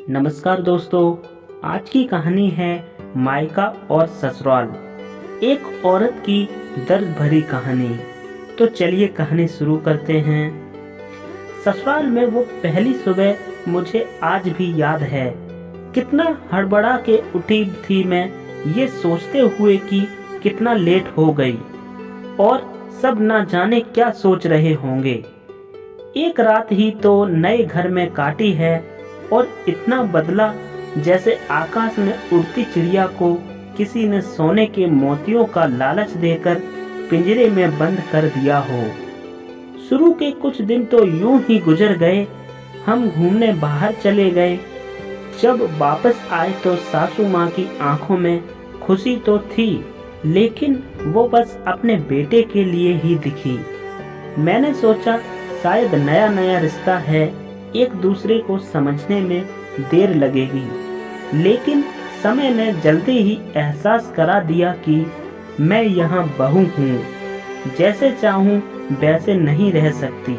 नमस्कार दोस्तों, आज की कहानी है मायका और ससुराल। एक औरत की दर्द भरी कहानी। तो चलिए कहानी शुरू करते हैं। ससुराल में वो पहली सुबह मुझे आज भी याद है। कितना हड़बड़ा के उठी थी मैं, ये सोचते हुए कि कितना लेट हो गई और सब ना जाने क्या सोच रहे होंगे। एक रात ही तो नए घर में काटी है और इतना बदला जैसे आकाश में उड़ती चिड़िया को किसी ने सोने के मोतियों का लालच देकर पिंजरे में बंद कर दिया हो। शुरू के कुछ दिन तो यूं ही गुजर गए। हम घूमने बाहर चले गए। जब वापस आए तो सासू माँ की आंखों में खुशी तो थी, लेकिन वो बस अपने बेटे के लिए ही दिखी। मैंने सोचा शायद नया नया रिश्ता है, एक दूसरे को समझने में देर लगेगी, लेकिन समय ने जल्दी ही एहसास करा दिया कि मैं यहाँ बहू हूँ, जैसे चाहूँ वैसे नहीं रह सकती।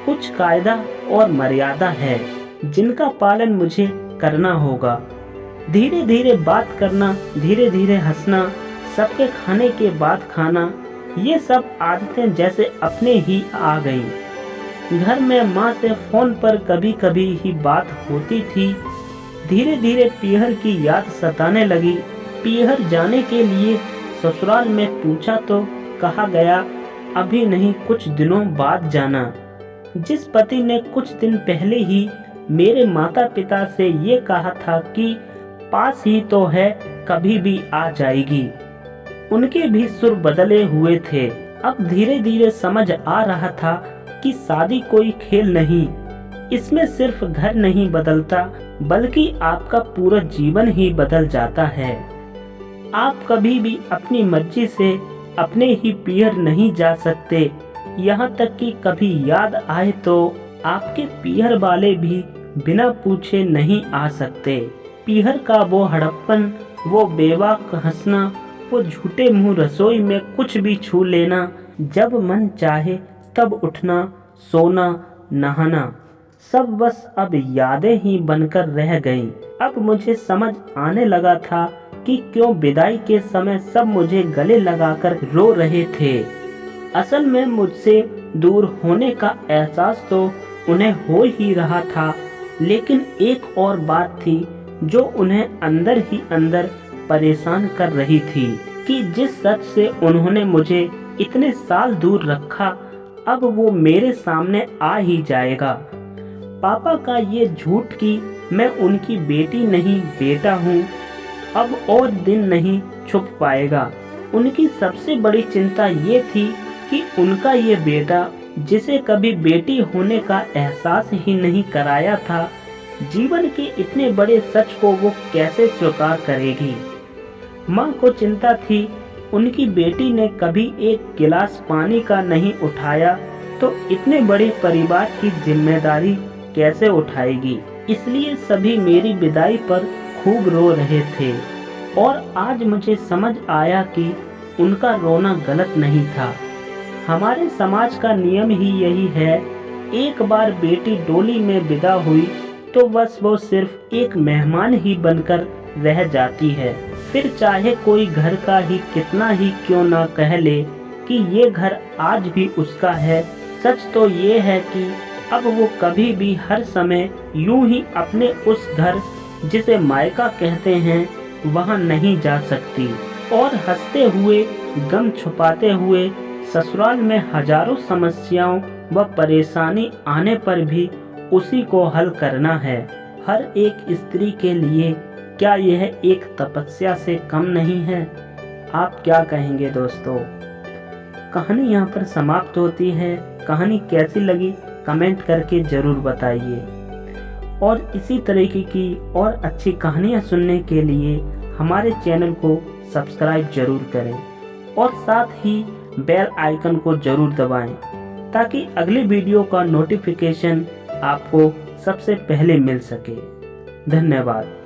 कुछ कायदा और मर्यादा है जिनका पालन मुझे करना होगा। धीरे धीरे बात करना, धीरे धीरे हंसना, सबके खाने के बाद खाना, ये सब आदतें जैसे अपने ही आ गईं। घर में माँ से फोन पर कभी कभी ही बात होती थी। धीरे धीरे पीहर की याद सताने लगी। पीहर जाने के लिए ससुराल में पूछा तो कहा गया अभी नहीं, कुछ दिनों बाद जाना। जिस पति ने कुछ दिन पहले ही मेरे माता पिता से ये कहा था कि पास ही तो है, कभी भी आ जाएगी, उनके भी सुर बदले हुए थे। अब धीरे धीरे समझ आ रहा था कि शादी कोई खेल नहीं, इसमें सिर्फ घर नहीं बदलता बल्कि आपका पूरा जीवन ही बदल जाता है। आप कभी भी अपनी मर्जी से अपने ही पीहर नहीं जा सकते, यहाँ तक कि कभी याद आए तो आपके पीहर वाले भी बिना पूछे नहीं आ सकते। पीहर का वो हड़प्पन, वो बेबाक हंसना, वो झूठे मुंह रसोई में कुछ भी छू लेना, जब मन चाहे तब उठना, सोना, नहाना, सब बस अब यादें ही बनकर रह गईं। अब मुझे समझ आने लगा था कि क्यों विदाई के समय सब मुझे गले लगाकर रो रहे थे। असल में मुझसे दूर होने का एहसास तो उन्हें हो ही रहा था, लेकिन एक और बात थी जो उन्हें अंदर ही अंदर परेशान कर रही थी कि जिस सच से उन्होंने मुझे इतने साल दूर रखा, अब वो मेरे सामने आ ही जाएगा। पापा का ये झूठ कि मैं उनकी बेटी नहीं बेटा हूँ, अब और दिन नहीं छुप पाएगा। उनकी सबसे बड़ी चिंता ये थी कि उनका ये बेटा, जिसे कभी बेटी होने का एहसास ही नहीं कराया था, जीवन के इतने बड़े सच को वो कैसे स्वीकार करेगी। माँ को चिंता थी उनकी बेटी ने कभी एक गिलास पानी का नहीं उठाया तो इतने बड़े परिवार की जिम्मेदारी कैसे उठाएगी। इसलिए सभी मेरी विदाई पर खूब रो रहे थे और आज मुझे समझ आया कि उनका रोना गलत नहीं था। हमारे समाज का नियम ही यही है, एक बार बेटी डोली में विदा हुई तो बस वो सिर्फ एक मेहमान ही बनकर रह जाती है। फिर चाहे कोई घर का ही कितना ही क्यों ना कह ले कि ये घर आज भी उसका है, सच तो ये है कि अब वो कभी भी हर समय यूं ही अपने उस घर, जिसे मायका कहते हैं, वहां नहीं जा सकती। और हंसते हुए, गम छुपाते हुए ससुराल में हजारों समस्याओं व परेशानी आने पर भी उसी को हल करना है। हर एक स्त्री के लिए क्या यह एक तपस्या से कम नहीं है? आप क्या कहेंगे दोस्तों? कहानी यहाँ पर समाप्त होती है। कहानी कैसी लगी कमेंट करके जरूर बताइए और इसी तरीके की और अच्छी कहानियाँ सुनने के लिए हमारे चैनल को सब्सक्राइब जरूर करें और साथ ही बेल आइकन को जरूर दबाएं ताकि अगली वीडियो का नोटिफिकेशन आपको सबसे पहले मिल सके। धन्यवाद।